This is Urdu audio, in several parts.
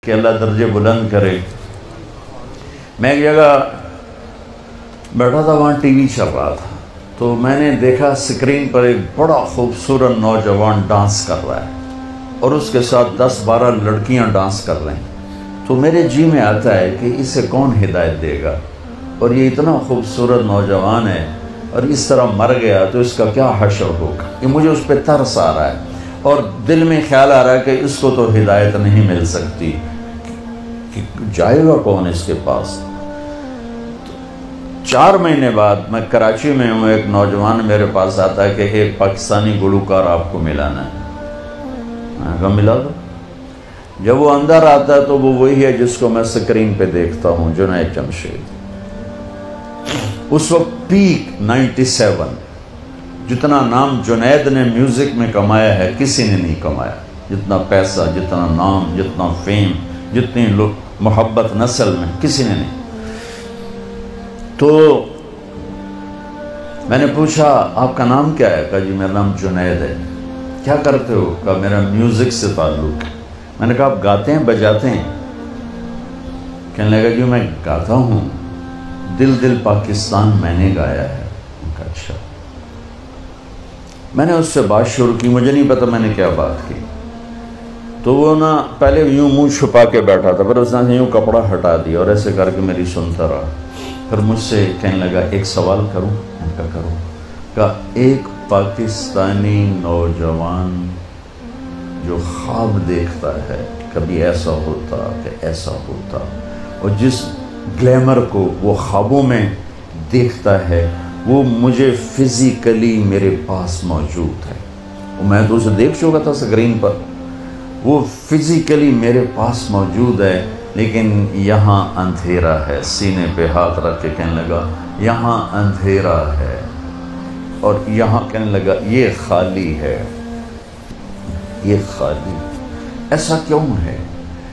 کہ اللہ درجے بلند کرے. میں ایک جگہ بیٹھا تھا, وہاں ٹی وی چل رہا تھا, تو میں نے دیکھا اسکرین پر ایک بڑا خوبصورت نوجوان ڈانس کر رہا ہے اور اس کے ساتھ 10-12 لڑکیاں ڈانس کر رہے ہیں. تو میرے جی میں آتا ہے کہ اسے کون ہدایت دے گا, اور یہ اتنا خوبصورت نوجوان ہے اور اس طرح مر گیا تو اس کا کیا حشر ہوگا. یہ مجھے اس پہ ترس آ رہا ہے اور دل میں خیال آ رہا ہے کہ اس کو تو ہدایت نہیں مل سکتی, کہ جائے گا کون اس کے پاس. 4 مہینے بعد میں کراچی میں ہوں, ایک نوجوان میرے پاس آتا ہے کہ ایک پاکستانی گلوکار آپ کو ملانا ہے. میں کہا ملا دو. جب وہ اندر آتا ہے تو وہ وہی ہے جس کو میں سکرین پہ دیکھتا ہوں, جنید جمشید. اس وقت پیک 97, جتنا نام جنید نے میوزک میں کمایا ہے کسی نے نہیں کمایا. جتنا پیسہ, جتنا نام, جتنا فیم, جتنی محبت نسل میں کسی نے نہیں. تو میں نے پوچھا آپ کا نام کیا ہے؟ کہا جی میرا نام جنید ہے. کیا کرتے ہو؟ کہا میرا میوزک سے تعلق ہے. میں نے کہا آپ گاتے ہیں بجاتے ہیں؟ کہنے لگا جی میں گاتا ہوں, دل دل پاکستان میں نے گایا ہے. کہا اچھا. میں نے اس سے بات شروع کی, مجھے نہیں پتا میں نے کیا بات کی. تو وہ نا پہلے یوں منہ چھپا کے بیٹھا تھا, پھر اس نے یوں کپڑا ہٹا دیا اور ایسے کر کے میری سنتا رہا. پھر مجھ سے کہنے لگا ایک سوال کروں؟ میں نے کہا کروں. کہا ایک پاکستانی نوجوان جو خواب دیکھتا ہے کبھی ایسا ہوتا کہ ایسا ہوتا, اور جس گلیمر کو وہ خوابوں میں دیکھتا ہے وہ مجھے فزیکلی میرے پاس موجود ہے. میں تو اسے دیکھ چکا تھا اسکرین پر, وہ فزیکلی میرے پاس موجود ہے, لیکن یہاں اندھیرا ہے. سینے پہ ہاتھ رکھ کے کہنے لگا یہاں اندھیرا ہے, اور یہاں کہنے لگا یہ خالی ہے, یہ خالی. ایسا کیوں ہے؟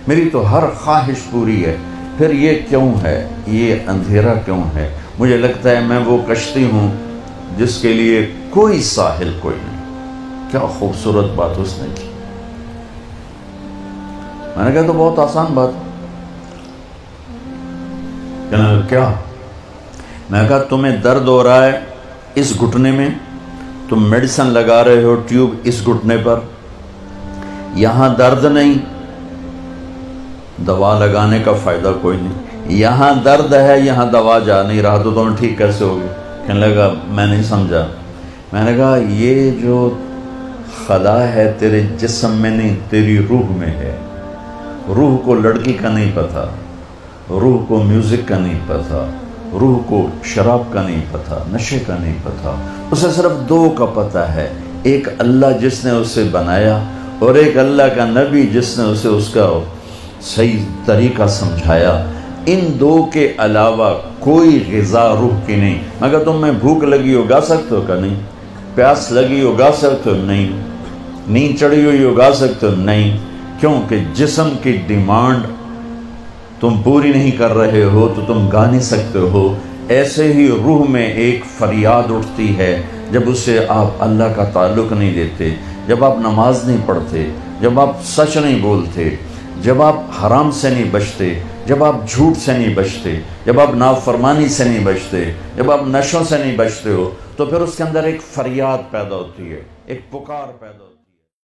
میری تو ہر خواہش پوری ہے, پھر یہ کیوں ہے, یہ اندھیرا کیوں ہے؟ مجھے لگتا ہے میں وہ کشتی ہوں جس کے لیے کوئی ساحل کوئی نہیں. کیا خوبصورت بات اس نے کی. میں نے کہا تو بہت آسان بات. کہنے لگا کیا؟ میں نے کہا تمہیں درد ہو رہا ہے اس گھٹنے میں, تم میڈیسن لگا رہے ہو ٹیوب اس گھٹنے پر, یہاں درد نہیں, دوا لگانے کا فائدہ کوئی نہیں. یہاں درد ہے, یہاں دوا جا نہیں رہا, تو تمہیں ٹھیک کیسے ہوگی؟ کہنے لگا میں نہیں سمجھا. میں نے کہا یہ جو خلا ہے تیرے جسم میں نہیں, تیری روح میں ہے. روح کو لڑکی کا نہیں پتا, روح کو میوزک کا نہیں پتا, روح کو شراب کا نہیں پتا, نشے کا نہیں پتا. اسے صرف 2 کا پتہ ہے, ایک اللہ جس نے اسے بنایا, اور ایک اللہ کا نبی جس نے اسے اس کا صحیح طریقہ سمجھایا. ان 2 کے علاوہ کوئی غذا روح کی نہیں. مگر تم میں بھوک لگی ہو گا سکتے ہو کہ نہیں؟ پیاس لگی ہو گا سکتے ہو؟ نہیں. نیند چڑھی ہوئی ہو گا سکتے ہو؟ نہیں. کیونکہ جسم کی ڈیمانڈ تم پوری نہیں کر رہے ہو تو تم گا نہیں سکتے ہو. ایسے ہی روح میں ایک فریاد اٹھتی ہے جب اسے آپ اللہ کا تعلق نہیں دیتے, جب آپ نماز نہیں پڑھتے, جب آپ سچ نہیں بولتے, جب آپ حرام سے نہیں بچتے, جب آپ جھوٹ سے نہیں بچتے, جب آپ نافرمانی سے نہیں بچتے, جب آپ نشوں سے نہیں بچتے ہو, تو پھر اس کے اندر ایک فریاد پیدا ہوتی ہے, ایک پکار پیدا ہوتی ہے.